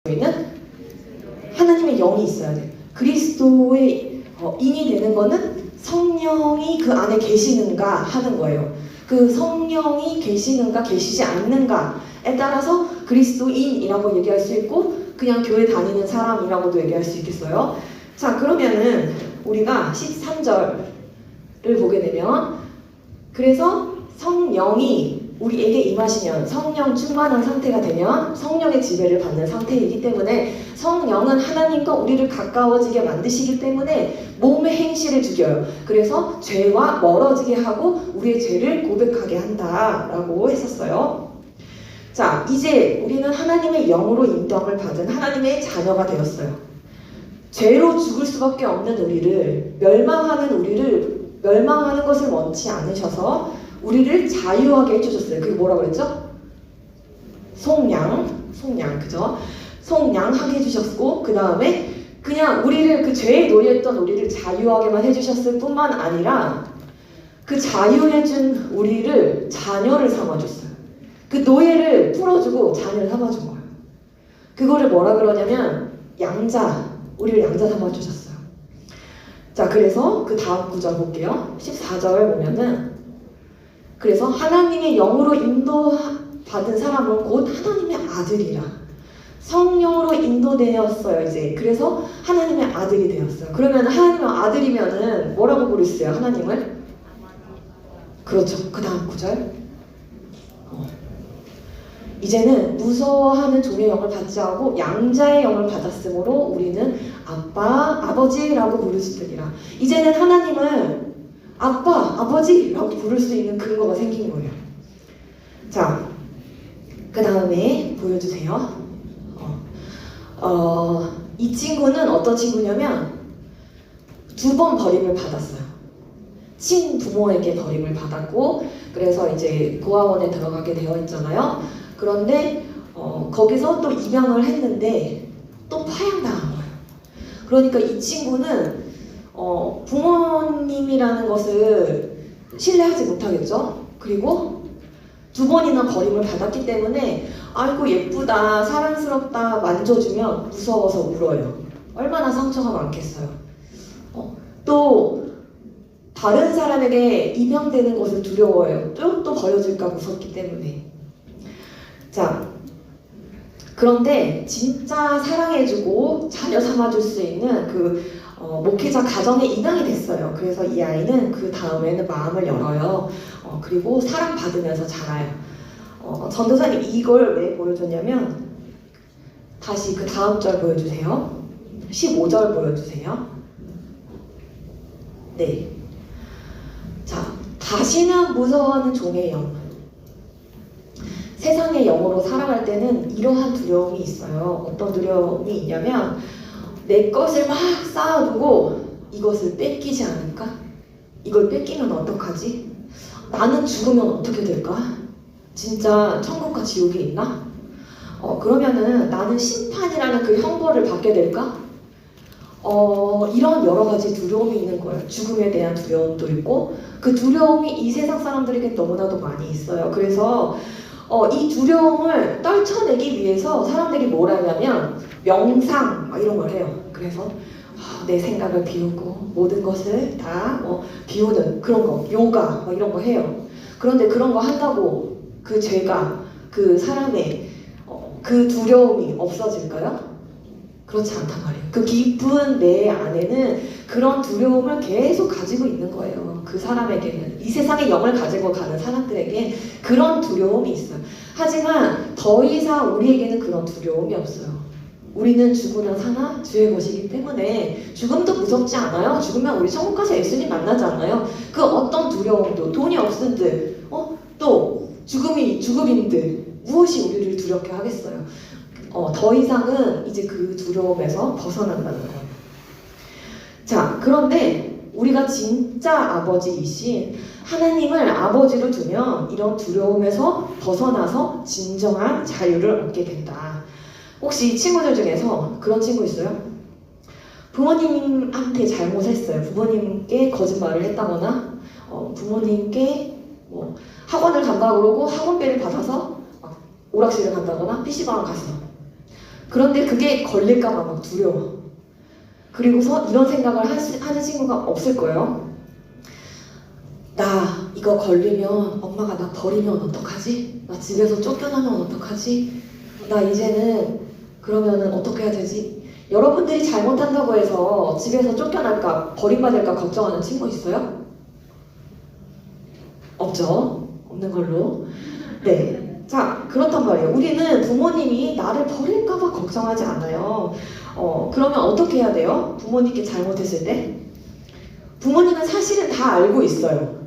저희는 하나님의 영이 있어야 돼요. 그리스도의 인이 되는 거는 성령이 그 안에 계시는가 하는 거예요. 그 성령이 계시는가 계시지 않는가에 따라서 그리스도인이라고 얘기할 수 있고 그냥 교회 다니는 사람이라고도 얘기할 수 있겠어요. 자, 그러면은 우리가 13절을 보게 되면, 그래서 성령이 우리에게 임하시면, 성령 충만한 상태가 되면 성령의 지배를 받는 상태이기 때문에, 성령은 하나님과 우리를 가까워지게 만드시기 때문에 몸의 행실을 죽여요. 그래서 죄와 멀어지게 하고 우리의 죄를 고백하게 한다라고 했었어요. 자, 이제 우리는 하나님의 영으로 인도함을 받은 하나님의 자녀가 되었어요. 죄로 죽을 수밖에 없는 우리를, 멸망하는 것을 원치 않으셔서 우리를 자유하게 해주셨어요. 그게 뭐라고 그랬죠? 속량, 그죠? 속량하게 해주셨고, 그 다음에 그냥 우리를, 그 죄에 노예했던 우리를 자유하게만 해주셨을 뿐만 아니라 그 자유해준 우리를 자녀를 삼아줬어요. 그 노예를 풀어주고 자녀를 삼아준 거예요. 그거를 뭐라 그러냐면 우리를 양자 삼아주셨어요. 자, 그래서 그 다음 구절 볼게요. 14절 보면은, 그래서 하나님의 영으로 인도받은 사람은 곧 하나님의 아들이라. 성령으로 인도되었어요, 이제. 그래서 하나님의 아들이 되었어요. 그러면 하나님의 아들이면은 뭐라고 부르세요, 하나님을? 그렇죠. 그 다음 구절. 이제는 무서워하는 종의 영을 받지 않고 양자의 영을 받았으므로 우리는 아빠, 아버지라고 부를 수 있으리라. 이제는 하나님을 아빠, 아버지라고 부를 수 있는 근거가 생긴 거예요. 자, 그 다음에 보여주세요. 이 친구는 어떤 친구냐면 2번 버림을 받았어요. 친부모에게 버림을 받았고, 그래서 이제 고아원에 들어가게 되어 있잖아요. 그런데 거기서 또 입양을 했는데 또 파양당한 거예요. 그러니까 이 친구는 부모님이라는 것을 신뢰하지 못하겠죠. 그리고 2번이나 버림을 받았기 때문에 아이고 예쁘다, 사랑스럽다 만져주면 무서워서 울어요. 얼마나 상처가 많겠어요. 또 다른 사람에게 입양되는 것을 두려워해요. 또 버려질까 무섭기 때문에. 자, 그런데 진짜 사랑해주고 자녀 삼아줄 수 있는 그 목회자 가정에 입양이 됐어요. 그래서 이 아이는 그 다음에는 마음을 열어요. 그리고 사랑받으면서 자라요. 전도사님 이걸 왜 보여줬냐면, 다시 그 다음 절 보여주세요. 15절 보여주세요. 네. 자, 다시는 무서워하는 종의 영. 세상의 영으로 살아갈 때는 이러한 두려움이 있어요. 어떤 두려움이 있냐면, 내 것을 막 쌓아두고 이것을 뺏기지 않을까? 이걸 뺏기면 어떡하지? 나는 죽으면 어떻게 될까? 진짜 천국과 지옥이 있나? 그러면은 나는 심판이라는 그 형벌을 받게 될까? 이런 여러 가지 두려움이 있는 거예요. 죽음에 대한 두려움도 있고, 그 두려움이 이 세상 사람들에게 너무나도 많이 있어요. 그래서 이 두려움을 떨쳐내기 위해서 사람들이 뭘 하냐면 명상 막 이런 걸 해요. 그래서 내 생각을 비우고 모든 것을 다 비우는 그런 거, 요가 막 이런 거 해요. 그런데 그런 거 한다고 그 죄가, 그 사람의 그 두려움이 없어질까요? 그렇지 않단 말이에요. 그 깊은 내 안에는 그런 두려움을 계속 가지고 있는 거예요. 그 사람에게는, 이 세상의 영을 가지고 가는 사람들에게 그런 두려움이 있어요. 하지만 더 이상 우리에게는 그런 두려움이 없어요. 우리는 죽으나 사나 주의 것이기 때문에 죽음도 무섭지 않아요. 죽으면 우리 천국 가서 예수님 만나지 않아요. 그 어떤 두려움도, 돈이 없은들, 또 죽음인들 무엇이 우리를 두렵게 하겠어요. 더 이상은 이제 그 두려움에서 벗어난다는 거예요. 자, 그런데 우리가 진짜 아버지이신 하나님을 아버지로 두면 이런 두려움에서 벗어나서 진정한 자유를 얻게 된다. 혹시 친구들 중에서 그런 친구 있어요? 부모님한테 잘못했어요. 부모님께 거짓말을 했다거나 부모님께 학원을 간다고 그러고 학원비를 받아서 오락실을 간다거나 PC방을 갔어. 그런데 그게 걸릴까봐 막 두려워. 그리고서 이런 생각을 하는 친구가 없을 거예요. 나 이거 걸리면 엄마가 나 버리면 어떡하지? 나 집에서 쫓겨나면 어떡하지? 나 이제는 그러면은 어떻게 해야 되지? 여러분들이 잘못한다고 해서 집에서 쫓겨날까 버림받을까 걱정하는 친구 있어요? 없죠? 없는 걸로. 네. 자, 그렇단 말이에요. 우리는 부모님이 나를 버릴까봐 걱정하지 않아요. 그러면 어떻게 해야 돼요? 부모님께 잘못했을 때? 부모님은 사실은 다 알고 있어요.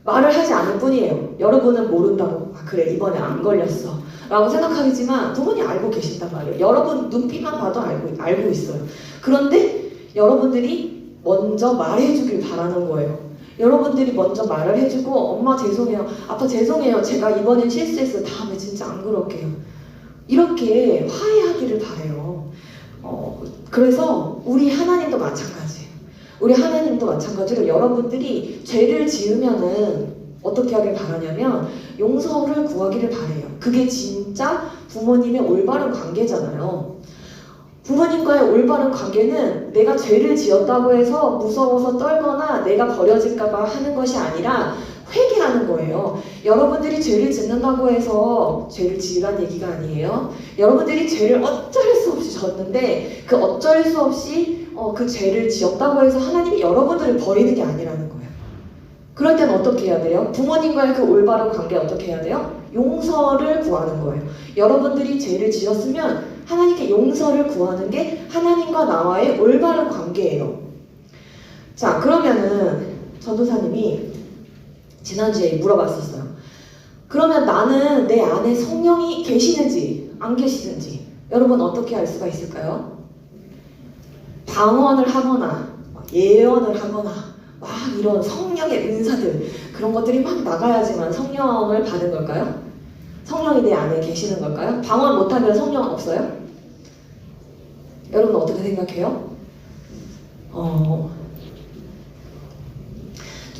말을 하지 않을 뿐이에요. 여러분은 모른다고. 아, 그래, 이번에 안 걸렸어. 라고 생각하겠지만 부모님 알고 계신단 말이에요. 여러분 눈빛만 봐도 알고 있어요. 그런데 여러분들이 먼저 말해주길 바라는 거예요. 여러분들이 먼저 말을 해주고 엄마 죄송해요. 아빠 죄송해요. 제가 이번엔 실수했어요. 다음에 진짜 안 그럴게요. 이렇게 화해하기를 바래요. 그래서 우리 하나님도 마찬가지예요. 우리 하나님도 마찬가지로 여러분들이 죄를 지으면은 어떻게 하길 바라냐면 용서를 구하기를 바래요. 그게 진짜 부모님의 올바른 관계잖아요. 부모님과의 올바른 관계는 내가 죄를 지었다고 해서 무서워서 떨거나 내가 버려질까봐 하는 것이 아니라 회개하는 거예요. 여러분들이 죄를 짓는다고 해서 죄를 지으란 얘기가 아니에요. 여러분들이 죄를 어쩔 수 없이 졌는데 그 어쩔 수 없이 그 죄를 지었다고 해서 하나님이 여러분들을 버리는 게 아니라는 거예요. 그럴 때는 어떻게 해야 돼요? 부모님과의 그 올바른 관계 어떻게 해야 돼요? 용서를 구하는 거예요. 여러분들이 죄를 지었으면 하나님께 용서를 구하는 게 하나님과 나와의 올바른 관계예요. 자, 그러면은 전도사님이 지난주에 물어봤었어요. 그러면 나는 내 안에 성령이 계시는지 안 계시는지 여러분 어떻게 알 수가 있을까요? 방언을 하거나 예언을 하거나 막 이런 성령의 은사들 그런 것들이 막 나가야지만 성령을 받은 걸까요? 성령이 내 안에 계시는 걸까요? 방언 못하면 성령 없어요? 여러분 어떻게 생각해요?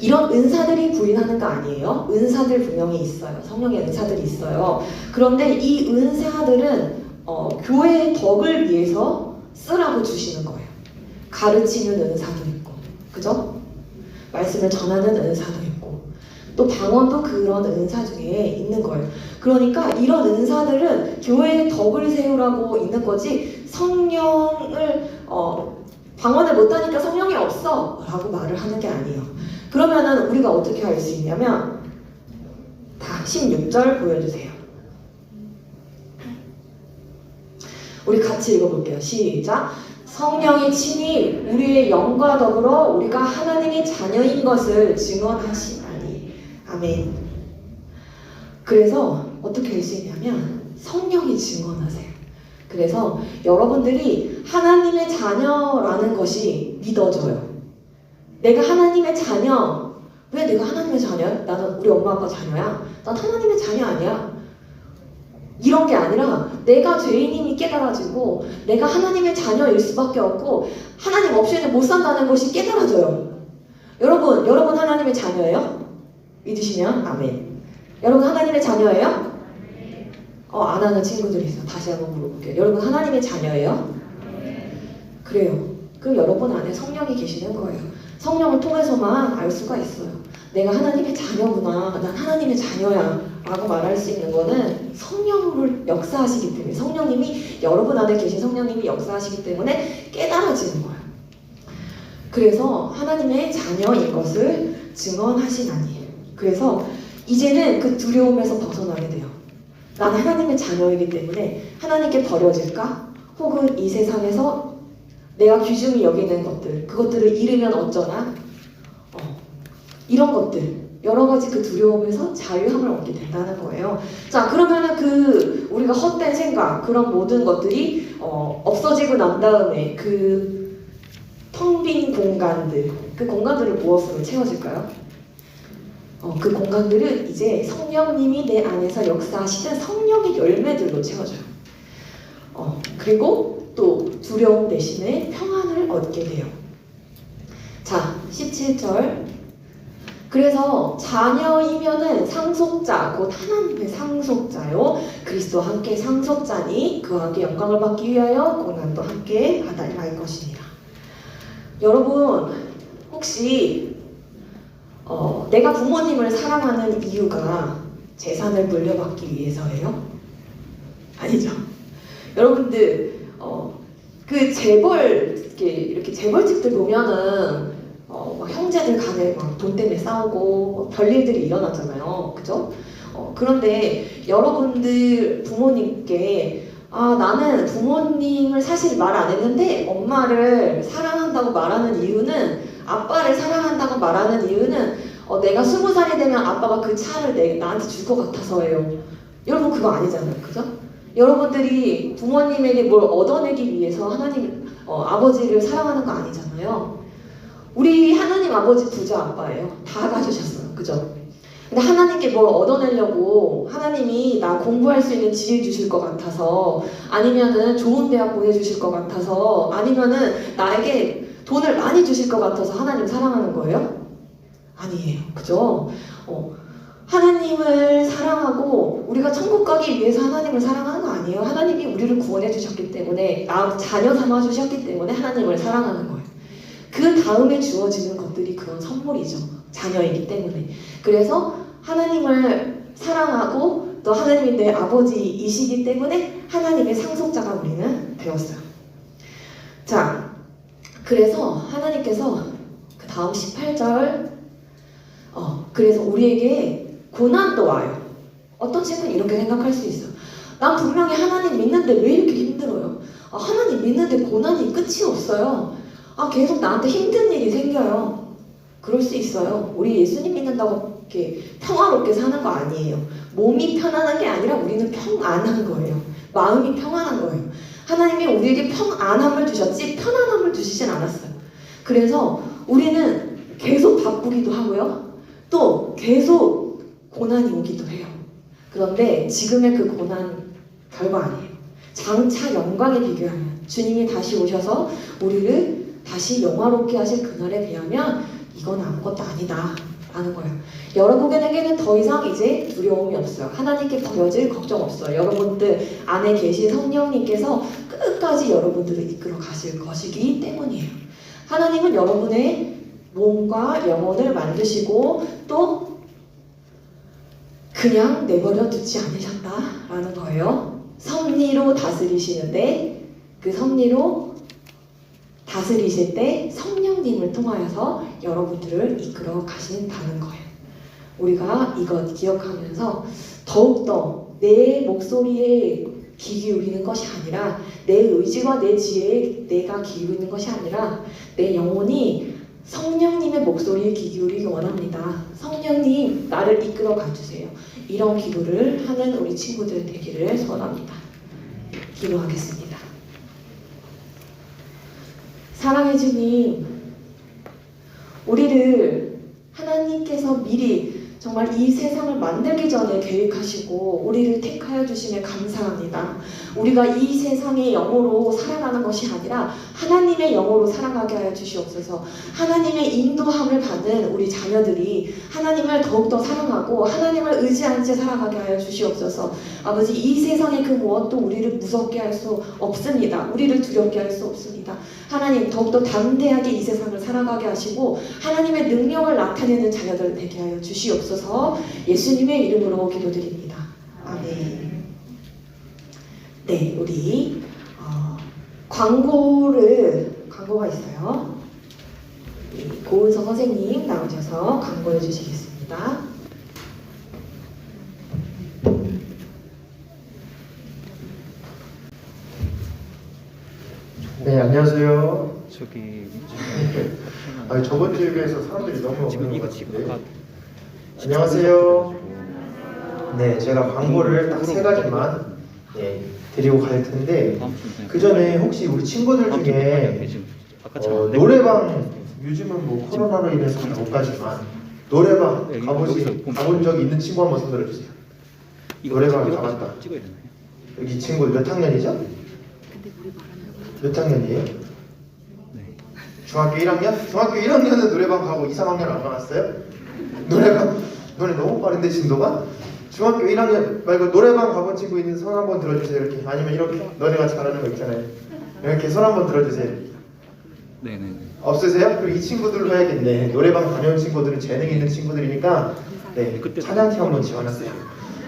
이런 은사들이 부인하는 거 아니에요? 은사들 분명히 있어요. 성령의 은사들이 있어요. 그런데 이 은사들은 교회의 덕을 위해서 쓰라고 주시는 거예요. 가르치는 은사도 있고, 그죠? 말씀을 전하는 은사도 있고, 또 방언도 그런 은사 중에 있는 거예요. 그러니까 이런 은사들은 교회의 덕을 세우라고 있는 거지 성령을 방언을 못하니까 성령이 없어 라고 말을 하는 게 아니에요. 그러면은 우리가 어떻게 할 수 있냐면 다 16절 보여주세요. 우리 같이 읽어볼게요. 시작. 성령이 친히 우리의 영과 더불어 우리가 하나님의 자녀인 것을 증언하시나니. 아멘. 그래서 어떻게 할 수 있냐면 성령이 증언하세요. 그래서 여러분들이 하나님의 자녀라는 것이 믿어져요. 내가 하나님의 자녀. 왜 내가 하나님의 자녀야? 나는 우리 엄마 아빠 자녀야. 난 하나님의 자녀 아니야. 이런 게 아니라 내가 죄인임이 깨달아지고 내가 하나님의 자녀일 수밖에 없고 하나님 없이는 못 산다는 것이 깨달아져요. 여러분 하나님의 자녀예요? 믿으시면 아멘. 여러분 하나님의 자녀예요? 안 하는 친구들이 있어. 다시 한번 물어볼게요. 여러분 하나님의 자녀예요? 그래요. 그럼 여러분 안에 성령이 계시는 거예요. 성령을 통해서만 알 수가 있어요. 내가 하나님의 자녀구나. 난 하나님의 자녀야. 라고 말할 수 있는 거는 성령을 역사하시기 때문에 성령님이 여러분 안에 계신 성령님이 역사하시기 때문에 깨달아지는 거예요. 그래서 하나님의 자녀인 것을 증언하시나니. 그래서 이제는 그 두려움에서 벗어나게 돼요. 나는 하나님의 자녀이기 때문에 하나님께 버려질까? 혹은 이 세상에서 내가 귀중히 여기는 것들, 그것들을 잃으면 어쩌나? 이런 것들, 여러 가지 그 두려움에서 자유함을 얻게 된다는 거예요. 자, 그러면은 우리가 헛된 생각, 그런 모든 것들이 없어지고 난 다음에 그 텅 빈 공간들, 그 공간들을 무엇으로 채워질까요? 그 공간들은 이제 성령님이 내 안에서 역사하시는 성령의 열매들로 채워져요. 그리고 또 두려움 대신에 평안을 얻게 돼요. 자, 17절 그래서 자녀이면은 상속자, 곧 하나님의 상속자요. 그리스도와 함께 상속자니 그와 함께 영광을 받기 위하여 고난도 함께 받아야 할 것이니라. 여러분 혹시 내가 부모님을 사랑하는 이유가 재산을 물려받기 위해서예요? 아니죠. 여러분들 그 재벌 이렇게 재벌집들 보면은 막 형제들 간에 막 돈 때문에 싸우고 별일들이 일어나잖아요. 그죠? 그런데 여러분들 부모님께 나는 부모님을 사실 말 안 했는데 엄마를 사랑한다고 말하는 이유는 아빠를 사랑한다고 말하는 이유는 내가 20살이 되면 아빠가 그 차를 나한테 줄 것 같아서예요. 여러분 그거 아니잖아요. 그죠? 여러분들이 부모님에게 뭘 얻어내기 위해서 하나님 아버지를 사랑하는 거 아니잖아요. 우리 하나님 아버지 부자 아빠예요. 다 가주셨어요. 그죠? 근데 하나님께 뭘 얻어내려고 하나님이 나 공부할 수 있는 지혜 주실 것 같아서 아니면은 좋은 대학 보내주실 것 같아서 아니면은 나에게 돈을 많이 주실 것 같아서 하나님 사랑하는 거예요? 아니에요. 그죠? 하나님을 사랑하고 우리가 천국 가기 위해서 하나님을 사랑하는 거 아니에요. 하나님이 우리를 구원해 주셨기 때문에 자녀 삼아 주셨기 때문에 하나님을 사랑하는 거예요. 그 다음에 주어지는 것들이 그런 선물이죠. 자녀이기 때문에. 그래서 하나님을 사랑하고 또 하나님이 내 아버지이시기 때문에 하나님의 상속자가 우리는 되었어요. 자, 그래서 하나님께서 그 다음 18절 그래서 우리에게 고난도 와요. 어떤 친구는 이렇게 생각할 수 있어요. 난 분명히 하나님 믿는데 왜 이렇게 힘들어요? 하나님 믿는데 고난이 끝이 없어요. 계속 나한테 힘든 일이 생겨요. 그럴 수 있어요. 우리 예수님 믿는다고 이렇게 평화롭게 사는 거 아니에요. 몸이 편안한 게 아니라 우리는 평안한 거예요. 마음이 평안한 거예요. 하나님이 우리에게 평안함을 주셨지 편안함을 주시진 않았어요. 그래서 우리는 계속 바쁘기도 하고요. 또 계속 고난이 오기도 해요. 그런데 지금의 그 고난 별거 아니에요. 장차 영광에 비교하면 주님이 다시 오셔서 우리를 다시 영화롭게 하실 그날에 비하면 이건 아무것도 아니다 라는 거예요. 여러분에게는 더 이상 이제 두려움이 없어요. 하나님께 버려질 걱정 없어요. 여러분들 안에 계신 성령님께서 끝까지 여러분들을 이끌어 가실 것이기 때문이에요. 하나님은 여러분의 몸과 영혼을 만드시고 또 그냥 내버려 두지 않으셨다라는 거예요. 섭리로 다스리시는데 그 섭리로 다스리실 때 성령님을 통하여서 여러분들을 이끌어 가신다는 거예요. 우리가 이것 기억하면서 더욱더 내 목소리에 귀 기울이는 것이 아니라 내 의지와 내 지혜에 내가 기울이는 것이 아니라 내 영혼이 성령님의 목소리에 귀 기울이기 원합니다. 성령님 나를 이끌어 가주세요. 이런 기도를 하는 우리 친구들 되기를 소원합니다. 기도하겠습니다. 사랑해 주님, 우리를 하나님께서 미리 정말 이 세상을 만들기 전에 계획하시고 우리를 택하여 주심에 감사합니다. 우리가 이 세상의 영으로 살아가는 것이 아니라 하나님의 영으로 살아가게 하여 주시옵소서. 하나님의 인도함을 받는 우리 자녀들이 하나님을 더욱더 사랑하고 하나님을 의지한 채 살아가게 하여 주시옵소서. 아버지, 이 세상의 그 무엇도 우리를 무섭게 할 수 없습니다. 우리를 두렵게 할 수 없습니다. 하나님, 더욱더 담대하게 이 세상을 살아가게 하시고 하나님의 능력을 나타내는 자녀들 되게 하여 주시옵소서. 예수님의 이름으로 기도드립니다. 아멘. 네, 우리 광고가 있어요. 고은서 선생님 나오셔서 광고해 주시겠습니다. 네, 안녕하세요. 저번 주에 비해서 사람들이 너무 지금 없는 이거 것 지금 같은데. 아까 안녕하세요. 네, 제가 광고를 딱 세 가지만 드리고 갈 텐데 그 전에 혹시 우리 친구들 중에 노래방 요즘은 뭐 코로나로 인해서 잘 못 가지만 노래방 가본 적이 있는 친구 한번 손들어 주세요. 노래방 가봤다. 여기 친구 몇 학년이죠? 몇 학년이에요? 중학교 1학년? 중학교 1학년은 노래방 가고 2, 3학년 안 가봤어요? 노래 너무 빠른데 진도가? 중학교 1학년 말고 노래방 가본 친구 있는 손 한번 들어주세요. 이렇게 아니면 이렇게 너네가 잘하는 거 있잖아요. 이렇게 손 한번 들어주세요. 네네네. 없으세요? 그럼 이 친구들로 해야겠네. 노래방 다녀온 친구들은 재능 있는 친구들이니까 네, 찬양팀 한번 지원하세요.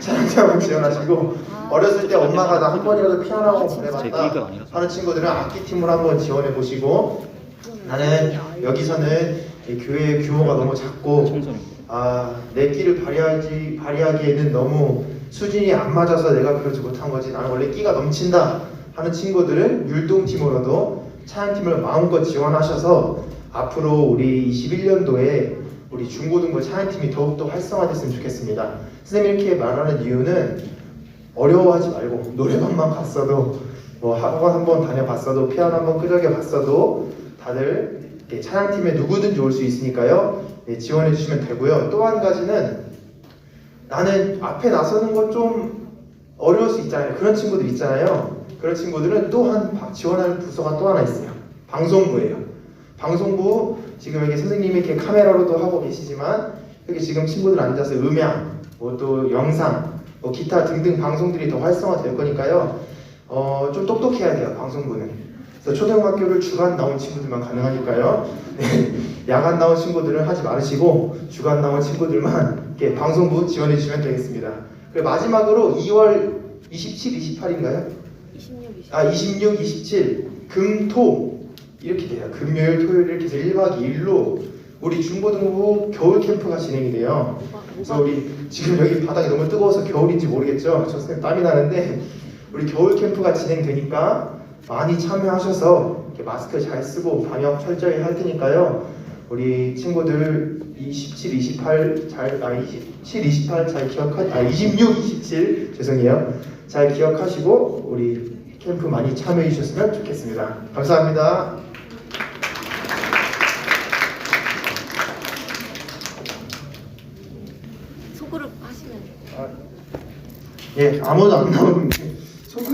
찬양팀 한번 지원하시고 어렸을 때 엄마가 나 한 번이라도 피아노 학원 보내봤다 하는 친구들은 악기팀으로 한번 지원해 보시고 나는 여기서는 이 교회 규모가 너무 작고 내 끼를 발휘하기에는 너무 수준이 안 맞아서 내가 그러지 못한 거지. 나는 원래 끼가 넘친다 하는 친구들은 율동팀으로도 찬양팀을 마음껏 지원하셔서 앞으로 우리 21년도에 우리 중고등부 찬양팀이 더욱더 활성화됐으면 좋겠습니다. 선생님이 이렇게 말하는 이유는 어려워하지 말고 노래방만 갔어도 뭐 학원 한번 다녀봤어도 피아노 한번 끄적여 봤어도 다들 찬양팀에 누구든지 올 수 있으니까요. 지원해 주시면 되고요. 또 한 가지는 나는 앞에 나서는 건 좀 어려울 수 있잖아요. 그런 친구들 있잖아요. 그런 친구들은 또한 지원하는 부서가 또 하나 있어요. 방송부예요. 방송부 지금 여기 선생님이 이렇게 카메라로도 하고 계시지만 여기 지금 친구들 앉아서 음향, 뭐 또 영상, 뭐 기타 등등 방송들이 더 활성화될 거니까요. 좀 똑똑해야 돼요. 방송부는. 그래서 초등학교를 주간 나온 친구들만 가능하니까요. 네, 야간 나온 친구들은 하지 말으시고 주간 나온 친구들만 이렇게 방송부 지원해 주시면 되겠습니다. 그리고 마지막으로 2월 27, 28인가요? 26, 27 금, 토 이렇게 돼요. 금요일, 토요일 이렇게 해서 1박 2일로 우리 중고등부 겨울 캠프가 진행이 돼요. 그래서 우리 지금 여기 바닥이 너무 뜨거워서 겨울인지 모르겠죠. 저 선생님 땀이 나는데 우리 겨울 캠프가 진행되니까 많이 참여하셔서 이렇게 마스크 잘 쓰고 방역 철저히 할 테니까요. 우리 친구들 27, 28 잘 기억하 26, 27 죄송해요. 잘 기억하시고 우리 캠프 많이 참여해 주셨으면 좋겠습니다. 감사합니다. 소그룹 하시면 예, 아무도 안 나오는데